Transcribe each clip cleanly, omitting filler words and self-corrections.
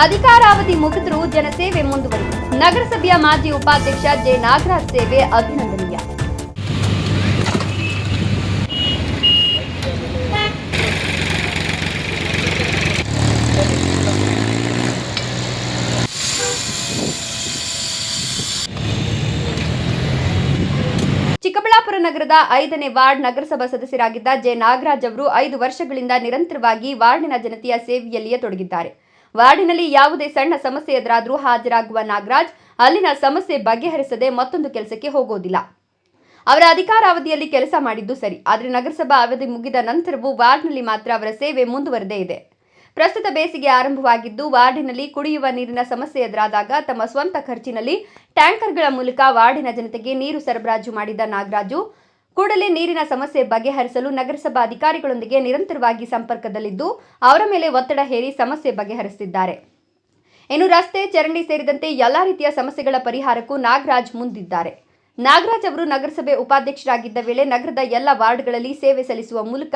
ಅಧಿಕಾರಾವಧಿ ಮುಗಿದರೂ ಜನಸೇವೆ ಮುಂದುವರಿದೆ. ನಗರಸಭೆಯ ಮಾಜಿ ಉಪಾಧ್ಯಕ್ಷ ಜೆ ನಾಗರಾಜ್ ಸೇವೆ ಅಭಿನಂದನೀಯ. ಚಿಕ್ಕಬಳ್ಳಾಪುರ ನಗರದ 5ನೇ ವಾರ್ಡ್ ನಗರಸಭಾ ಸದಸ್ಯರಾಗಿದ್ದ ಜೆ ನಾಗರಾಜ್ ಅವರು 5 ವರ್ಷಗಳಿಂದ ನಿರಂತರವಾಗಿ ವಾರ್ಡಿನ ಜನತೆಯ ಸೇವೆಯಲ್ಲಿಯೇ ತೊಡಗಿದ್ದಾರೆ. ವಾರ್ಡಿನಲ್ಲಿ ಯಾವುದೇ ಸಣ್ಣ ಸಮಸ್ಯೆ ಎದುರಾದರೂ ಹಾಜರಾಗುವ ನಾಗರಾಜ್ ಅಲ್ಲಿನ ಸಮಸ್ಯೆ ಬಗೆಹರಿಸದೆ ಮತ್ತೊಂದು ಕೆಲಸಕ್ಕೆ ಹೋಗೋದಿಲ್ಲ. ಅವರ ಅಧಿಕಾರಾವಧಿಯಲ್ಲಿ ಕೆಲಸ ಮಾಡಿದ್ದು ಸರಿ, ಆದರೆ ನಗರಸಭಾ ಅವಧಿ ಮುಗಿದ ನಂತರವೂ ವಾರ್ಡ್ನಲ್ಲಿ ಮಾತ್ರ ಅವರ ಸೇವೆ ಮುಂದುವರೆದೇ ಇದೆ. ಪ್ರಸ್ತುತ ಬೇಸಿಗೆ ಆರಂಭವಾಗಿದ್ದು ವಾರ್ಡಿನಲ್ಲಿ ಕುಡಿಯುವ ನೀರಿನ ಸಮಸ್ಯೆ ಎದುರಾದಾಗ ತಮ್ಮ ಸ್ವಂತ ಖರ್ಚಿನಲ್ಲಿ ಟ್ಯಾಂಕರ್ಗಳ ಮೂಲಕ ವಾರ್ಡಿನ ಜನತೆಗೆ ನೀರು ಸರಬರಾಜು ಮಾಡಿದ ನಾಗರಾಜು ಕೂಡಲೇ ನೀರಿನ ಸಮಸ್ಯೆ ಬಗೆಹರಿಸಲು ನಗರಸಭಾ ಅಧಿಕಾರಿಗಳೊಂದಿಗೆ ನಿರಂತರವಾಗಿ ಸಂಪರ್ಕದಲ್ಲಿದ್ದು ಅವರ ಮೇಲೆ ಒತ್ತಡ ಹೇರಿ ಸಮಸ್ಯೆ ಬಗೆಹರಿಸುತ್ತಿದ್ದಾರೆ. ಇನ್ನು ರಸ್ತೆ, ಚರಂಡಿ ಸೇರಿದಂತೆ ಎಲ್ಲಾ ರೀತಿಯ ಸಮಸ್ಯೆಗಳ ಪರಿಹಾರಕ್ಕೂ ನಾಗರಾಜ್ ಮುಂದಿದ್ದಾರೆ. ನಾಗರಾಜ್ ಅವರು ನಗರಸಭೆ ಉಪಾಧ್ಯಕ್ಷರಾಗಿದ್ದ ವೇಳೆ ನಗರದ ಎಲ್ಲ ವಾರ್ಡ್ಗಳಲ್ಲಿ ಸೇವೆ ಸಲ್ಲಿಸುವ ಮೂಲಕ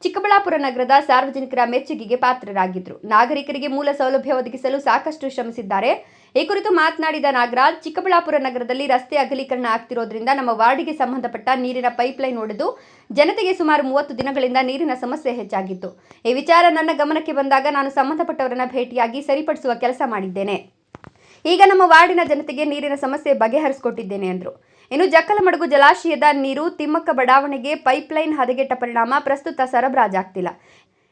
ಚಿಕ್ಕಬಳ್ಳಾಪುರ ನಗರದ ಸಾರ್ವಜನಿಕರ ಮೆಚ್ಚುಗೆಗೆ ಪಾತ್ರರಾಗಿದ್ದರು. ನಾಗರಿಕರಿಗೆ ಮೂಲ ಸೌಲಭ್ಯ ಒದಗಿಸಲು ಸಾಕಷ್ಟು ಶ್ರಮಿಸಿದ್ದಾರೆ. ಈ ಕುರಿತು ಮಾತನಾಡಿದ ನಾಗರಾಜ್, ಚಿಕ್ಕಬಳ್ಳಾಪುರ ನಗರದಲ್ಲಿ ರಸ್ತೆ ಅಗಲೀಕರಣ ಆಗ್ತಿರೋದ್ರಿಂದ ನಮ್ಮ ವಾರ್ಡಿಗೆ ಸಂಬಂಧಪಟ್ಟ ನೀರಿನ ಪೈಪ್ಲೈನ್ ಒಡೆದು ಜನತೆಗೆ ಸುಮಾರು 30 ದಿನಗಳಿಂದ ನೀರಿನ ಸಮಸ್ಯೆ ಹೆಚ್ಚಾಗಿತ್ತು. ಈ ವಿಚಾರ ನನ್ನ ಗಮನಕ್ಕೆ ಬಂದಾಗ ನಾನು ಸಂಬಂಧಪಟ್ಟವರನ್ನ ಭೇಟಿಯಾಗಿ ಸರಿಪಡಿಸುವ ಕೆಲಸ ಮಾಡಿದ್ದೇನೆ. ಈಗ ನಮ್ಮ ವಾರ್ಡಿನ ಜನತೆಗೆ ನೀರಿನ ಸಮಸ್ಯೆ ಬಗೆಹರಿಸಿಕೊಟ್ಟಿದ್ದೇನೆ ಎಂದರು. ಇನ್ನು ಜಕ್ಕಲಮಡುಗು ಜಲಾಶಯದ ನೀರು ತಿಮ್ಮಕ್ಕ ಬಡಾವಣೆಗೆ ಪೈಪ್ಲೈನ್ ಹದಗೆಟ್ಟ ಪರಿಣಾಮ ಪ್ರಸ್ತುತ ಸರಬರಾಜಾಗ್ತಿಲ್ಲ.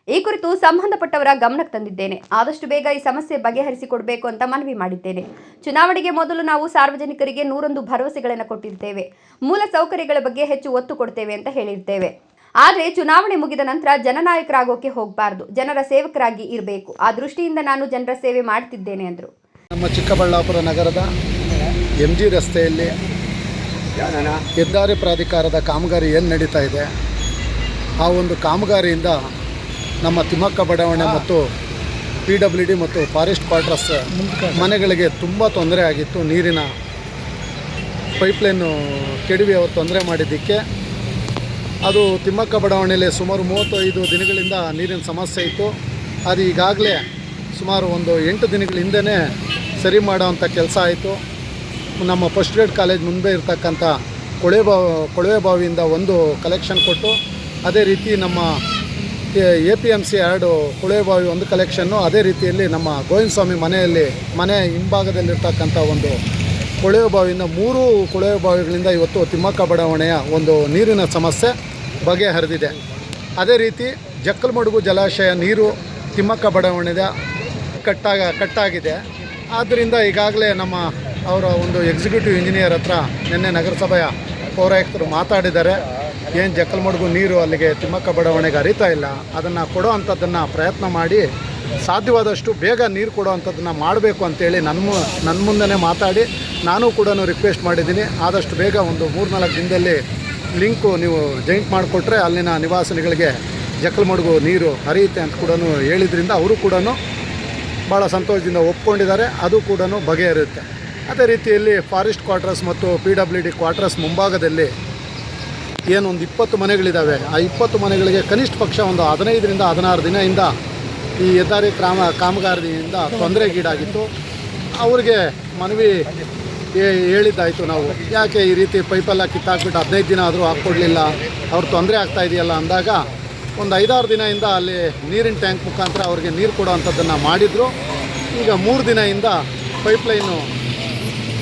ಈ ಕುರಿತು ಸಂಬಂಧಪಟ್ಟವರ ಗಮನಕ್ಕೆ ತಂದಿದ್ದೇನೆ. ಆದಷ್ಟು ಬೇಗ ಈ ಸಮಸ್ಯೆ ಬಗೆಹರಿಸಿಕೊಡಬೇಕು ಅಂತ ಮನವಿ ಮಾಡಿದ್ದೇನೆ. ಚುನಾವಣೆಗೆ ಮೊದಲು ನಾವು ಸಾರ್ವಜನಿಕರಿಗೆ 101 ಭರವಸೆಗಳನ್ನು ಕೊಟ್ಟಿರ್ತೇವೆ. ಮೂಲ ಸೌಕರ್ಯಗಳ ಬಗ್ಗೆ ಹೆಚ್ಚು ಒತ್ತು ಕೊಡ್ತೇವೆ ಅಂತ ಹೇಳಿರ್ತೇವೆ. ಆದರೆ ಚುನಾವಣೆ ಮುಗಿದ ನಂತರ ಜನನಾಯಕರಾಗೋಕೆ ಹೋಗಬಾರ್ದು, ಜನರ ಸೇವಕರಾಗಿ ಇರಬೇಕು. ಆ ದೃಷ್ಟಿಯಿಂದ ನಾನು ಜನರ ಸೇವೆ ಮಾಡ್ತಿದ್ದೇನೆ ಎಂದರು. ನಮ್ಮ ಚಿಕ್ಕಬಳ್ಳಾಪುರ ನಗರದ MG ರಸ್ತೆಯಲ್ಲಿ ಹೆದ್ದಾರಿ ಪ್ರಾಧಿಕಾರದ ಕಾಮಗಾರಿ ಏನು ನಡೀತಾ ಇದೆ, ಆ ಒಂದು ಕಾಮಗಾರಿಯಿಂದ ನಮ್ಮ ತಿಮ್ಮಕ್ಕ ಬಡಾವಣೆ ಮತ್ತು PWD ಮತ್ತು ಫಾರೆಸ್ಟ್ ಕ್ವಾರ್ಟರ್ಸ್ ಮನೆಗಳಿಗೆ ತುಂಬ ತೊಂದರೆ ಆಗಿತ್ತು. ನೀರಿನ ಪೈಪ್ಲೈನು ಕೆಡವಿ ಅವರು ತೊಂದರೆ ಮಾಡಿದ್ದಕ್ಕೆ ಅದು ತಿಮ್ಮಕ್ಕ ಬಡಾವಣೆಯಲ್ಲಿ ಸುಮಾರು 35 ದಿನಗಳಿಂದ ನೀರಿನ ಸಮಸ್ಯೆ ಇತ್ತು. ಅದು ಈಗಾಗಲೇ ಸುಮಾರು ಒಂದು 8 ದಿನಗಳ ಹಿಂದೆಯೇ ಸರಿ ಮಾಡೋವಂಥ ಕೆಲಸ ಆಯಿತು. ನಮ್ಮ ಫಸ್ಟ್ ಗ್ರೇಡ್ ಕಾಲೇಜ್ ಮುಂದೆ ಇರ್ತಕ್ಕಂಥ ಕೊಳವೆ ಬಾವಿಯಿಂದ ಒಂದು ಕಲೆಕ್ಷನ್ ಕೊಟ್ಟು, ಅದೇ ರೀತಿ ನಮ್ಮ APMC 2 ಕೊಳವೆ ಬಾವಿ ಒಂದು ಕಲೆಕ್ಷನ್ನು, ಅದೇ ರೀತಿಯಲ್ಲಿ ನಮ್ಮ ಗೋವಿಂದ ಸ್ವಾಮಿ ಮನೆ ಹಿಂಭಾಗದಲ್ಲಿರ್ತಕ್ಕಂಥ ಒಂದು ಕೊಳವೆ ಬಾವಿಯಿಂದ 3 ಕೊಳವೆ ಬಾವಿಗಳಿಂದ ಇವತ್ತು ತಿಮ್ಮಕ್ಕ ಬಡಾವಣೆಯ ಒಂದು ನೀರಿನ ಸಮಸ್ಯೆ ಬಗೆಹರಿದಿದೆ. ಅದೇ ರೀತಿ ಜಕ್ಕಲಮಡುಗು ಜಲಾಶಯ ನೀರು ತಿಮ್ಮಕ್ಕ ಬಡಾವಣೆಯ ಕಟ್ಟಾಗಿದೆ. ಆದ್ದರಿಂದ ಈಗಾಗಲೇ ಅವರ ಒಂದು ಎಕ್ಸಿಕ್ಯೂಟಿವ್ ಇಂಜಿನಿಯರ್ ಹತ್ರ ನಿನ್ನೆ ನಗರಸಭೆಯ ಪೌರಾಯುಕ್ತರು ಮಾತಾಡಿದ್ದಾರೆ. ಏನು ಜಕ್ಕಲಮಡುಗು ನೀರು ಅಲ್ಲಿಗೆ ತಿಮ್ಮಕ್ಕ ಬಡಾವಣೆಗೆ ಹರಿತಾ ಇಲ್ಲ, ಅದನ್ನು ಕೊಡೋ ಅಂಥದ್ದನ್ನು ಪ್ರಯತ್ನ ಮಾಡಿ ಸಾಧ್ಯವಾದಷ್ಟು ಬೇಗ ನೀರು ಕೊಡೋ ಅಂಥದ್ದನ್ನು ಮಾಡಬೇಕು ಅಂತೇಳಿ ನನ್ನ ಮುಂದೆ ಮಾತಾಡಿ ನಾನು ಕೂಡ ರಿಕ್ವೆಸ್ಟ್ ಮಾಡಿದ್ದೀನಿ. ಆದಷ್ಟು ಬೇಗ ಒಂದು 3-4 ದಿನದಲ್ಲಿ ಲಿಂಕು ನೀವು ಜಾಯಿಂಟ್ ಮಾಡಿಕೊಟ್ರೆ ಅಲ್ಲಿನ ನಿವಾಸಿಗಳಿಗೆ ಜಕ್ಕಲಮಡುಗು ನೀರು ಹರಿಯುತ್ತೆ ಅಂತ ಕೂಡ ಹೇಳಿದ್ರಿಂದ ಅವರು ಕೂಡ ಭಾಳ ಸಂತೋಷದಿಂದ ಒಪ್ಕೊಂಡಿದ್ದಾರೆ. ಅದು ಕೂಡ ಬಗೆಹರಿಯುತ್ತೆ. ಅದೇ ರೀತಿಯಲ್ಲಿ ಫಾರೆಸ್ಟ್ ಕ್ವಾರ್ಟರ್ಸ್ ಮತ್ತು PWD ಕ್ವಾರ್ಟರ್ಸ್ ಮುಂಭಾಗದಲ್ಲಿ ಏನೊಂದು 20 ಮನೆಗಳಿದ್ದಾವೆ. ಆ 20 ಮನೆಗಳಿಗೆ ಕನಿಷ್ಠ ಪಕ್ಷ ಒಂದು 15ರಿಂದ 16 ದಿನದಿಂದ ಈ ಹೆದ್ದಾರಿ ಕಾಮಗಾರಿಯಿಂದ ತೊಂದರೆಗೀಡಾಗಿತ್ತು. ಅವ್ರಿಗೆ ಮನವಿ ಹೇಳಿದ್ದಾಯಿತು, ನಾವು ಯಾಕೆ ಈ ರೀತಿ ಪೈಪೆಲ್ಲ ಕಿತ್ತಾಕ್ಬಿಟ್ಟು 15 ದಿನ ಆದರೂ ಹಾಕ್ಕೊಡ್ಲಿಲ್ಲ, ಅವ್ರು ತೊಂದರೆ ಆಗ್ತಾಯಿದೆಯಲ್ಲ ಅಂದಾಗ ಒಂದು 5-6 ದಿನದಿಂದ ಅಲ್ಲಿ ನೀರಿನ ಟ್ಯಾಂಕ್ ಮುಖಾಂತರ ಅವ್ರಿಗೆ ನೀರು ಕೊಡೋ ಅಂಥದ್ದನ್ನು ಮಾಡಿದರು. ಈಗ 3 ದಿನದಿಂದ ಪೈಪ್ಲೈನು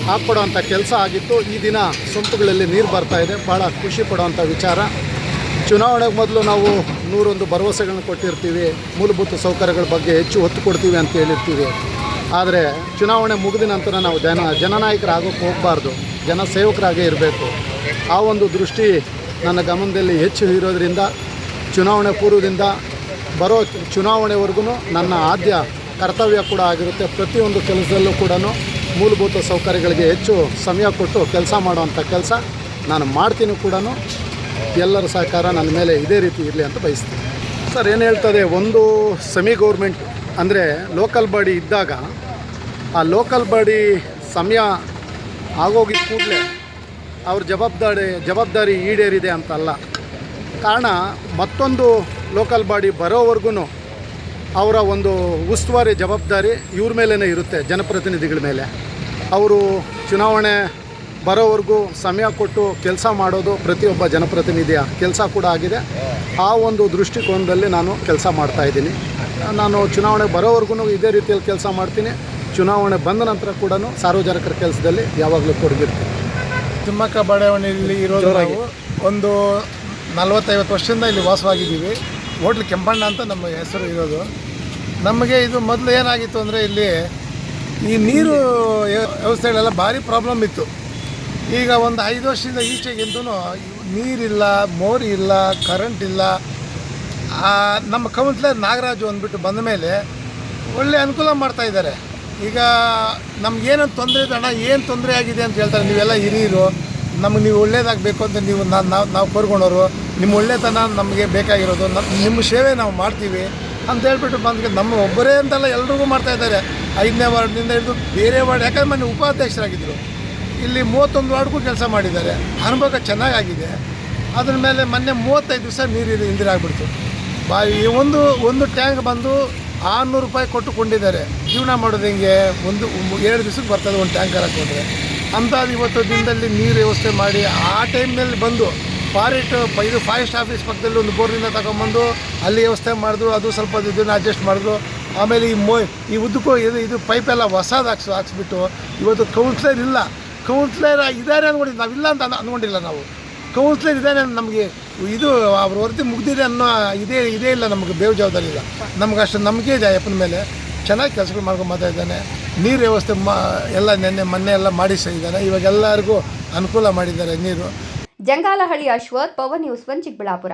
ಹಾಕ್ಕೊಡೋವಂಥ ಕೆಲಸ ಆಗಿತ್ತು. ಈ ದಿನ ಸೊಂಪುಗಳಲ್ಲಿ ನೀರು ಬರ್ತಾಯಿದೆ. ಭಾಳ ಖುಷಿ ಪಡೋವಂಥ ವಿಚಾರ. ಚುನಾವಣೆಗೆ ಮೊದಲು ನಾವು 101 ಭರವಸೆಗಳನ್ನ ಕೊಟ್ಟಿರ್ತೀವಿ, ಮೂಲಭೂತ ಸೌಕರ್ಯಗಳ ಬಗ್ಗೆ ಹೆಚ್ಚು ಒತ್ತು ಕೊಡ್ತೀವಿ ಅಂತ ಹೇಳಿರ್ತೀವಿ. ಆದರೆ ಚುನಾವಣೆ ಮುಗಿದ ನಂತರ ನಾವು ಜನನಾಯಕರಾಗೋಕ್ಕೆ ಹೋಗಬಾರ್ದು, ಜನಸೇವಕರಾಗೇ ಇರಬೇಕು. ಆ ಒಂದು ದೃಷ್ಟಿ ನನ್ನ ಗಮನದಲ್ಲಿ ಹೆಚ್ಚು ಇರೋದರಿಂದ ಚುನಾವಣೆ ಪೂರ್ವದಿಂದ ಬರೋ ಚುನಾವಣೆವರೆಗೂ ನನ್ನ ಆದ್ಯ ಕರ್ತವ್ಯ ಕೂಡ ಆಗಿರುತ್ತೆ. ಪ್ರತಿಯೊಂದು ಕೆಲಸದಲ್ಲೂ ಕೂಡ ಮೂಲಭೂತ ಸೌಕರ್ಯಗಳಿಗೆ ಹೆಚ್ಚು ಸಮಯ ಕೊಟ್ಟು ಕೆಲಸ ಮಾಡುವಂಥ ಕೆಲಸ ನಾನು ಮಾಡ್ತೀನಿ ಕೂಡ. ಎಲ್ಲರ ಸಹಕಾರ ನನ್ನ ಮೇಲೆ ಇದೇ ರೀತಿ ಇರಲಿ ಅಂತ ಬಯಸ್ತೀನಿ. ಸರ್, ಏನು ಹೇಳ್ತದೆ, ಒಂದು ಸೆಮಿ ಗೌರ್ಮೆಂಟ್ ಅಂದರೆ ಲೋಕಲ್ ಬಾಡಿ ಇದ್ದಾಗ ಆ ಲೋಕಲ್ ಬಾಡಿ ಸಮಯ ಆಗೋಗಿದ್ದ ಕೂಡಲೇ ಅವ್ರ ಜವಾಬ್ದಾರಿ ಈಡೇರಿದೆ ಅಂತಲ್ಲ. ಕಾರಣ ಮತ್ತೊಂದು ಲೋಕಲ್ ಬಾಡಿ ಬರೋವರೆಗೂ ಅವರ ಒಂದು ಉಸ್ತುವಾರಿ ಜವಾಬ್ದಾರಿ ಇವ್ರ ಮೇಲೇ ಇರುತ್ತೆ, ಜನಪ್ರತಿನಿಧಿಗಳ ಮೇಲೆ. ಅವರು ಚುನಾವಣೆ ಬರೋವರೆಗೂ ಸಮಯ ಕೊಟ್ಟು ಕೆಲಸ ಮಾಡೋದು ಪ್ರತಿಯೊಬ್ಬ ಜನಪ್ರತಿನಿಧಿಯ ಕೆಲಸ ಕೂಡ ಆಗಿದೆ. ಆ ಒಂದು ದೃಷ್ಟಿಕೋನದಲ್ಲಿ ನಾನು ಕೆಲಸ ಮಾಡ್ತಾಯಿದ್ದೀನಿ. ನಾನು ಚುನಾವಣೆ ಬರೋವರೆಗೂ ಇದೇ ರೀತಿಯಲ್ಲಿ ಕೆಲಸ ಮಾಡ್ತೀನಿ. ಚುನಾವಣೆ ಬಂದ ನಂತರ ಕೂಡ ಸಾರ್ವಜನಿಕರ ಕೆಲಸದಲ್ಲಿ ಯಾವಾಗಲೂ ತೊಡಗಿರ್ತೀನಿ. ತಿಮ್ಮಕ್ಕ ಬಡಾವಣೆಯಲ್ಲಿ ಇರೋದು ನಾವು ಒಂದು 40-50 ವರ್ಷದಿಂದ ಇಲ್ಲಿ ವಾಸವಾಗಿದ್ದೀವಿ. ಹೋಟ್ಲ್ ಕೆಂಪಣ್ಣ ಅಂತ ನಮ್ಮ ಹೆಸರು ಇರೋದು. ನಮಗೆ ಇದು ಮೊದಲು ಏನಾಗಿತ್ತು ಅಂದರೆ ಇಲ್ಲಿ ಈ ನೀರು ವ್ಯವಸ್ಥೆಗಳೆಲ್ಲ ಭಾರಿ ಪ್ರಾಬ್ಲಮ್ ಇತ್ತು. ಈಗ ಒಂದು 5 ವರ್ಷದಿಂದ ಈಚೆಗಿಂತೂ ನೀರಿಲ್ಲ, ಮೋರಿ ಇಲ್ಲ, ಕರೆಂಟ್ ಇಲ್ಲ. ನಮ್ಮ ಕೌನ್ಸಿಲರ್ ನಾಗರಾಜು ಅಂದ್ಬಿಟ್ಟು ಬಂದ ಮೇಲೆ ಒಳ್ಳೆ ಅನುಕೂಲ ಮಾಡ್ತಾಯಿದ್ದಾರೆ. ಈಗ ನಮಗೇನೊಂದು ತೊಂದರೆ ಇದೆ ಅಣ್ಣ, ಏನು ತೊಂದರೆ ಆಗಿದೆ ಅಂತ ಹೇಳ್ತಾರೆ. ನೀವೆಲ್ಲ ಹಿರಿಯರು, ನಮಗೆ ನೀವು ಒಳ್ಳೇದಾಗಬೇಕು ಅಂತ ನೀವು ನಾವು ಕೋರ್ಕೊಂಡವರು, ನಿಮ್ಮ ಒಳ್ಳೆತನ ನಮಗೆ ಬೇಕಾಗಿರೋದು, ನಿಮ್ಮ ಸೇವೆ ನಾವು ಮಾಡ್ತೀವಿ ಅಂತ ಹೇಳ್ಬಿಟ್ಟು ಬಂದು ನಮ್ಮ ಒಬ್ಬರೇ ಅಂತೆಲ್ಲ ಎಲ್ರಿಗೂ ಮಾಡ್ತಾಯಿದ್ದಾರೆ. 5ನೇ ವಾರ್ಡ್ನಿಂದ ಹಿಡಿದು ಬೇರೆ ವಾರ್ಡ್, ಯಾಕಂದ್ರೆ ಮೊನ್ನೆ ಉಪಾಧ್ಯಕ್ಷರಾಗಿದ್ದರು. ಇಲ್ಲಿ 31 ವಾರ್ಡ್ಗೂ ಕೆಲಸ ಮಾಡಿದ್ದಾರೆ. ಅನುಭವ ಚೆನ್ನಾಗಾಗಿದೆ. ಅದ್ರ ಮೇಲೆ ಮೊನ್ನೆ 35 ದಿವಸ ನೀರು ಇಂದಿರಾಗ್ಬಿಡ್ತು. ಒಂದು ಟ್ಯಾಂಕ್ ಬಂದು 600 ರೂಪಾಯಿ ಕೊಟ್ಟುಕೊಂಡಿದ್ದಾರೆ. ಜೀವನ ಮಾಡೋದು ಹೆಂಗೆ? 2 ದಿವಸಕ್ಕೆ ಬರ್ತದೆ ಒಂದು ಟ್ಯಾಂಕರ್ ಹಾಕ್ಕೊಂಡ್ರೆ. ಅಂಥದ್ದು ಇವತ್ತು ದಿನದಲ್ಲಿ ನೀರು ವ್ಯವಸ್ಥೆ ಮಾಡಿ ಆ ಟೈಮ್ನಲ್ಲಿ ಬಂದು ಫಾರೆಸ್ಟ್ ಆಫೀಸ್ ಪಕ್ಕದಲ್ಲಿ ಒಂದು ಬೋರ್ನಿಂದ ತಗೊಂಬಂದು ಅಲ್ಲಿ ವ್ಯವಸ್ಥೆ ಮಾಡಿದ್ರು. ಅದು ಸ್ವಲ್ಪ ಇದನ್ನು ಅಡ್ಜಸ್ಟ್ ಮಾಡಿದ್ರು. ಆಮೇಲೆ ಈ ಉದ್ದಕ್ಕೂ ಇದು ಪೈಪೆಲ್ಲ ಹೊಸದು ಹಾಕ್ಸ್ಬಿಟ್ಟು ಇವತ್ತು ಕೌನ್ಸಿಲರ್ ಇಲ್ಲ, ಕೌನ್ಸಿಲರ್ ಇದ್ದಾರೆ ಅಂದ್ಕೊಂಡಿದ್ದು. ನಾವಿಲ್ಲ ಅಂತ ಅಂದ್ಕೊಂಡಿಲ್ಲ. ನಾವು ಕೌನ್ಸಿಲರ್ ಇದ್ದಾನೆ ನಮಗೆ ಇದು ಅವ್ರ ಹೊರತು ಮುಗ್ದಿದೆ ಅನ್ನೋ ಇದೇ ಇಲ್ಲ. ನಮಗೆ ಬೇವು ಜವಾಬ್ದಾರಿ ಇಲ್ಲ. ನಮ್ಗೆ ಅಷ್ಟು ನಂಬಿಕೆ ಇದೆ ಅಯ್ಯಪ್ಪನ ಮೇಲೆ. ಚೆನ್ನಾಗಿ ಕೆಲಸಗಳು ಮಾಡ್ಕೊಂಡು ಇದ್ದಾನೆ. ನೀರು ವ್ಯವಸ್ಥೆ ಎಲ್ಲ ಮೊನ್ನೆ ಎಲ್ಲ ಮಾಡಿಸಿದ್ದಾನೆ. ಇವಾಗ ಎಲ್ಲರಿಗೂ ಅನುಕೂಲ ಮಾಡಿದ್ದಾರೆ ನೀರು. ಜಂಗಾಲಹಳ್ಳಿ ಅಶ್ವಥ್, ಪವನ್ ನ್ಯೂಸ್ 1 ಚಿಕ್ಕಬಳ್ಳಾಪುರ.